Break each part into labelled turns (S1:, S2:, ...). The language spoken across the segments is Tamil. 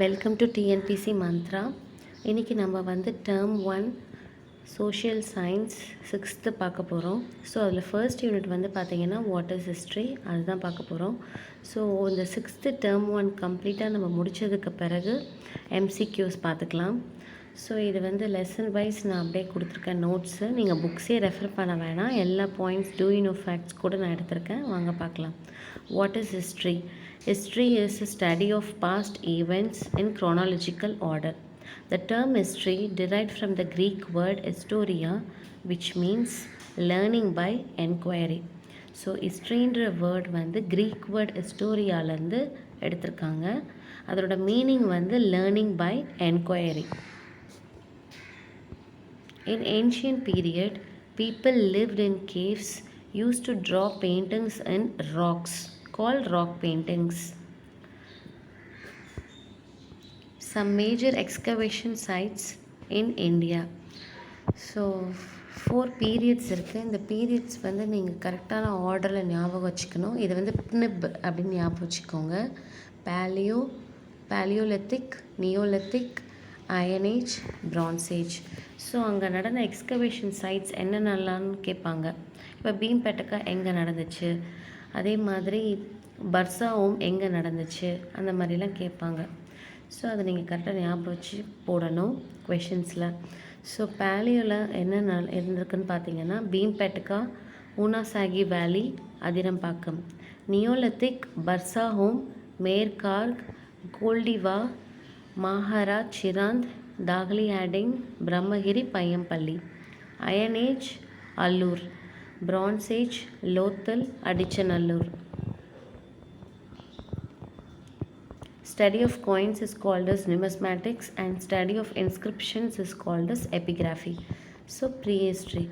S1: Welcome to TNPSC Mantra. இன்றைக்கி நம்ம வந்து டேர்ம் 1 சோஷியல் சயின்ஸ் 6th பார்க்க போகிறோம். ஸோ அதில் ஃபர்ஸ்ட் யூனிட் வந்து பார்த்திங்கன்னா வாட் இஸ் ஹிஸ்ட்ரி, அதுதான் பார்க்க போகிறோம். ஸோ இந்த 6th டேர்ம் 1 கம்ப்ளீட்டாக நம்ம முடித்ததுக்கு பிறகு எம்சிக்யூஸ் பார்த்துக்கலாம். ஸோ இது வந்து லெசன் வைஸ் நான் அப்படியே கொடுத்துருக்கேன் நோட்ஸு. நீங்கள் புக்ஸே ரெஃபர் பண்ண வேணாம், எல்லா points do you know facts கூட நான் எடுத்திருக்கேன். வாங்க பார்க்கலாம். What is history? History is a study of past events in chronological order. The term history derived from the Greek word historia, which means learning by enquiry. So ஹிஸ்ட்ரின்ற வேர்ட் வந்து க்ரீக் வேர்ட் ஹிஸ்டோரியாலேருந்து எடுத்திருக்காங்க. அதோட மீனிங் வந்து learning by enquiry. In ancient period, people lived in caves, used to draw paintings in rocks called rock paintings. Some major excavation sites in India. So 4 periods இருக்குது. இந்த பீரியட்ஸ் வந்து நீங்கள் கரெக்டான ஆர்டரில் ஞாபகம் வச்சுக்கணும். இது வந்து PNIB அப்படின்னு ஞாபகம் வச்சுக்கோங்க. Paleolithic, neolithic, iron age, bronze age. So அங்கே நடந்த எக்ஸ்கவேஷன் சைட்ஸ் என்னென்னலான்னு கேட்பாங்க. இப்போ பீம்பேட்டக்கா எங்கே நடந்துச்சு, அதே மாதிரி பர்சா ஓம் எங்கே நடந்துச்சு, அந்த மாதிரிலாம் கேட்பாங்க. ஸோ அதை நீங்கள் கரெக்டாக ஞாபகம் வச்சு போடணும் கொஷின்ஸில். ஸோ பேலியோவில் என்ன இருந்திருக்குன்னு பார்த்தீங்கன்னா Bhimbetka, Hunasagi valley, Attirampakkam. Neolithic Burzahom, Mehrgarh, Koldihwa, மாஹராஜ், சிராந்த், தாகலி ஹேடிங், Brahmagiri, Paiyampalli. Iron age Hallur. Bronze age Lothal, Adichanallur. Study of coins is called as numismatics and study of inscriptions is called as epigraphy. So prehistory,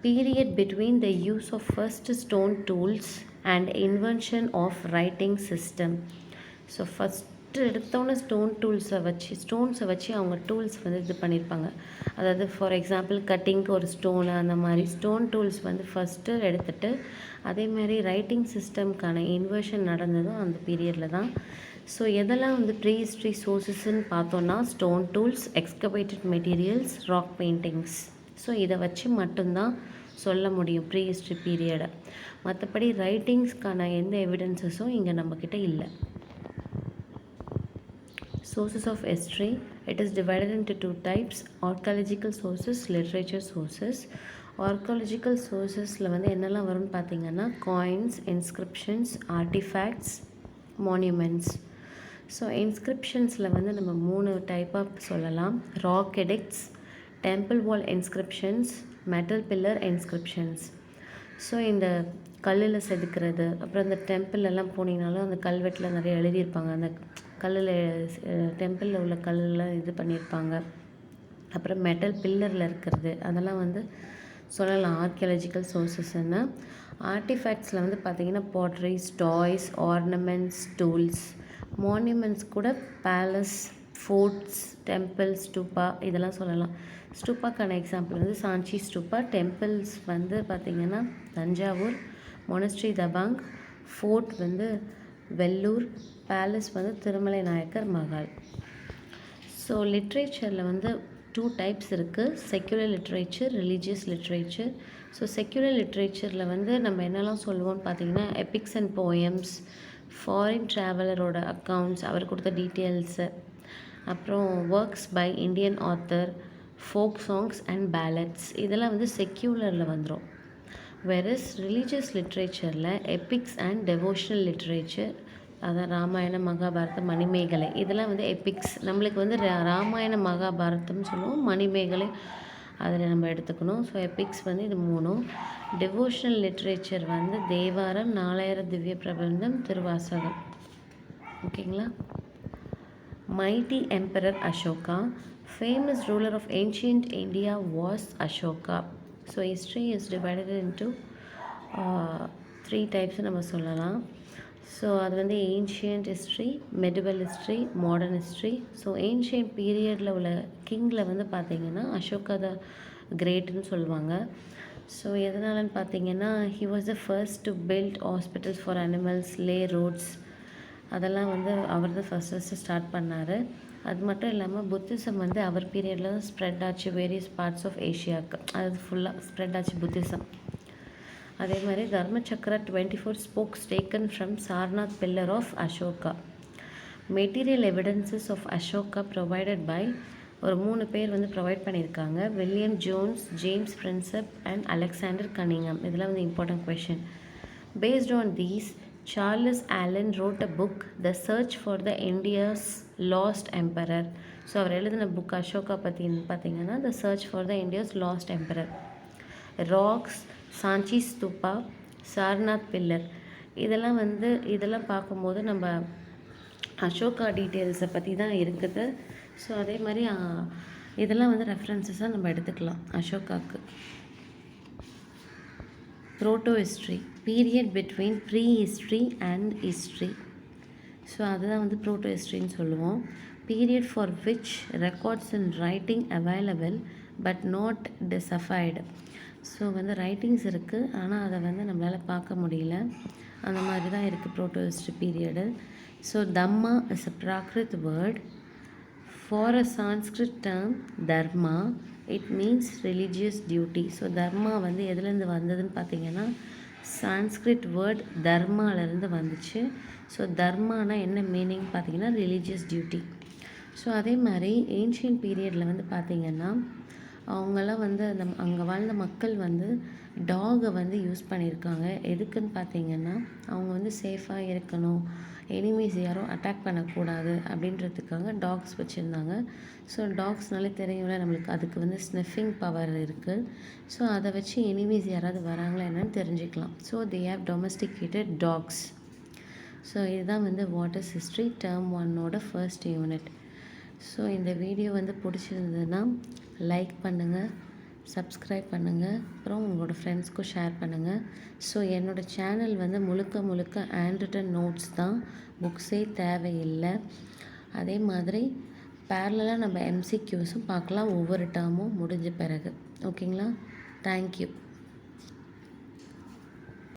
S1: period between the use of first stone tools and invention of writing system. So first எடுத்தோன்னே ஸ்டோன்ஸை வச்சு அவங்க டூல்ஸ் வந்து இது பண்ணியிருப்பாங்க. அதாவது ஃபார் எக்ஸாம்பிள் கட்டிங்க்கு ஒரு ஸ்டோனு, அந்த மாதிரி ஸ்டோன் டூல்ஸ் வந்து ஃபஸ்ட்டு எடுத்துகிட்டு அதேமாதிரி ரைட்டிங் சிஸ்டம்க்கான இன்வெர்ஷன் நடந்ததும் அந்த பீரியடில் தான். ஸோ எதெல்லாம் வந்து ப்ரீ ஹிஸ்ட்ரி சோர்ஸஸ்ன்னு பார்த்தோன்னா stone tools, excavated materials, rock paintings. So இதை வச்சு மட்டும்தான் சொல்ல முடியும் ப்ரீ ஹிஸ்ட்ரி பீரியடை. மற்றபடி ரைட்டிங்ஸ்க்கான எந்த எவிடன்ஸஸும் இங்கே நம்மக்கிட்ட இல்லை. Sources of history, it is divided into 2 types: archaeological sources, literature sources. Archaeological sourcesல வந்து என்னெல்லாம் வரும்னு பார்த்தீங்கன்னா coins, inscriptions, artifacts, monuments. So இன்ஸ்கிரிப்ஷன்ஸில் வந்து நம்ம 3 டைப்பாக சொல்லலாம்: rock edicts, temple wall inscriptions, metal pillar inscriptions. So இந்த கல்லில் செதுக்கிறது, அப்புறம் இந்த டெம்பிளெல்லாம் போனீங்கனாலும் அந்த கல்வெட்டில் நிறைய எழுதியிருப்பாங்க. அந்த கல்லில் டெம்பிளில் உள்ள கல்லெலாம் இது பண்ணியிருப்பாங்க. அப்புறம் மெட்டல் பில்லரில் இருக்கிறது, அதெல்லாம் வந்து சொல்லலாம் ஆர்கியாலஜிக்கல் சோர்ஸஸ்ன்னு. ஆர்டிஃபேக்ட்ஸில் வந்து பார்த்திங்கன்னா பாட்ரிஸ், டாய்ஸ், ஆர்னமெண்ட்ஸ், டூல்ஸ். மான்யூமெண்ட்ஸ் கூட பேலஸ், ஃபோர்ட்ஸ், டெம்பிள், ஸ்டூப்பா, இதெல்லாம் சொல்லலாம். ஸ்டூப்பாக்கான எக்ஸாம்பிள் வந்து சாஞ்சி ஸ்டூப்பா. டெம்பிள்ஸ் வந்து பார்த்திங்கன்னா தஞ்சாவூர், மொனஸ்ட்ரி தபாங், ஃபோர்ட் வந்து வெல்லூர், பேலஸ் வந்து திருமலை நாயக்கர் மகால். ஸோ லிட்ரேச்சரில் வந்து 2 டைப்ஸ் இருக்குது: secular literature, religious literature. So secular லிட்ரேச்சரில் வந்து நம்ம என்னெல்லாம் சொல்லுவோம்னு பார்த்தீங்கன்னா எபிக்ஸ் அண்ட் போயம்ஸ், ஃபாரின் ட்ராவலரோட அக்கௌண்ட்ஸ், அவர் கொடுத்த டீட்டெயில்ஸு, அப்புறம் works by Indian author, folk songs and ballads. இதெல்லாம் வந்து செக்யூலரில் வந்துடும். வெரஸ் ரிலீஜியஸ் லிட்ரேச்சரில் எபிக்ஸ் அண்ட் டெவோஷனல் லிட்ரேச்சர், அதான் ராமாயண மகாபாரதம், மணிமேகலை, இதெல்லாம் வந்து எபிக்ஸ். நம்மளுக்கு வந்து ராமாயண மகாபாரதம்னு சொல்லுவோம், மணிமேகலை அதில் நம்ம எடுத்துக்கணும். ஸோ எபிக்ஸ் வந்து இது 3. டெவோஷனல் லிட்ரேச்சர் வந்து தேவாரம், 4000 திவ்ய பிரபந்தம், திருவாசகம். ஓகேங்களா? Mighty emperor Ashoka, famous ruler of ancient India was Ashoka. So history is divided into 3 types நம்ம சொல்லலாம். ஸோ அது வந்து ancient history, medieval history, modern history. So ancient பீரியடில் உள்ள கிங்கில் வந்து பார்த்திங்கன்னா அசோகா த கிரேட்னு சொல்லுவாங்க. ஸோ எதனாலன்னு பார்த்தீங்கன்னா he was the first to build hospitals for animals, lay roads, அதெல்லாம் வந்து அவர் தான் ஃபஸ்ட்டு ஸ்டார்ட் பண்ணார். அது மட்டும் இல்லாமல் புத்திசம் வந்து அவர் பீரியடில் தான் ஸ்ப்ரெட் ஆச்சு வேரியஸ் பார்ட்ஸ் ஆஃப் ஏஷியாவுக்கு. அது ஃபுல்லாக ஸ்ப்ரெட் ஆச்சு புத்திசம். அதே மாதிரி Dharmachakra 24 spokes taken from Sarnath pillar of Ashoka. Material evidences of Ashoka provided by ஒரு 3 பேர் வந்து ப்ரொவைட் பண்ணியிருக்காங்க. William Jones, James Prinsep and Alexander Cunningham. இதெல்லாம் வந்து important question. Based on these Charles Allen wrote a book the search for the India's lost emperor. So அவர் எழுதின புக் அசோகா பற்றி பார்த்தீங்கன்னா the search for the India's lost emperor. Rocks, Sanchi stupa, Sarnath pillar, இதெல்லாம் பார்க்கும்போது நம்ம அசோகா டீட்டெயில்ஸை பற்றி தான் இருக்குது. ஸோ அதே மாதிரி இதெல்லாம் வந்து ரெஃபரன்சஸாக நம்ம எடுத்துக்கலாம் அசோகாவுக்கு. Proto history period between pre history and history. So அதுதான் வந்து ப்ரோட்டோ ஹிஸ்ட்ரின்னு சொல்லுவோம். Period for which records in writing available but not deciphered. So வந்து ரைட்டிங்ஸ் இருக்குது, ஆனால் அதை வந்து நம்மளால் பார்க்க முடியல. அந்த மாதிரி தான் இருக்குது proto history period. So dhamma is a Prakrit word. For a Sanskrit term dharma, it means religious duty. So dharma வந்து எதுலேருந்து வந்ததுன்னு பார்த்தீங்கன்னா சான்ஸ்கிரிட் வேர்ட் தர்மாலேருந்து வந்துச்சு. ஸோ தர்மானா என்ன மீனிங் பார்த்தீங்கன்னா ரிலீஜியஸ் டியூட்டி. ஸோ அதே மாதிரி ஏன்ஷியன் பீரியடில் வந்து பார்த்திங்கன்னா அவங்கெல்லாம் வந்து அங்கே வாழ்ந்த மக்கள் வந்து டாகை வந்து யூஸ் பண்ணியிருக்காங்க. எதுக்குன்னு பார்த்தீங்கன்னா அவங்க வந்து சேஃபாக இருக்கணும், எனிமீஸ் யாரும் அட்டாக் பண்ணக்கூடாது அப்படின்றதுக்காக டாக்ஸ் வச்சுருந்தாங்க. ஸோ டாக்ஸ்னாலே தெரியும்ல நம்மளுக்கு, அதுக்கு வந்து ஸ்னிஃபிங் பவர் இருக்குது. ஸோ அதை வச்சு எனிமீஸ் யாராவது வராங்களா என்னன்னு தெரிஞ்சுக்கலாம். So they have domesticated dogs. So இதுதான் வந்து வாட் இஸ் ஹிஸ்ட்ரி டேர்ம் 1ஓட ஃபர்ஸ்ட் யூனிட். ஸோ இந்த வீடியோ வந்து பிடிச்சிருந்ததுன்னா லைக் பண்ணுங்கள், சப்ஸ்கிரைப் பண்ணுங்கள், அப்புறம் உங்களோட ஃப்ரெண்ட்ஸ்க்கும் ஷேர் பண்ணுங்கள். ஸோ என்னோடய சேனல் வந்து முழுக்க ஹேண்ட் ரிட்டன் நோட்ஸ் தான், புக்ஸே தேவையில்லை. அதே மாதிரி பேரலாக நம்ம எம்சிக்யூஸும் பார்க்கலாம் ஒவ்வொரு டேர்மும் முடிஞ்ச பிறகு. ஓகேங்களா? தேங்க்யூ.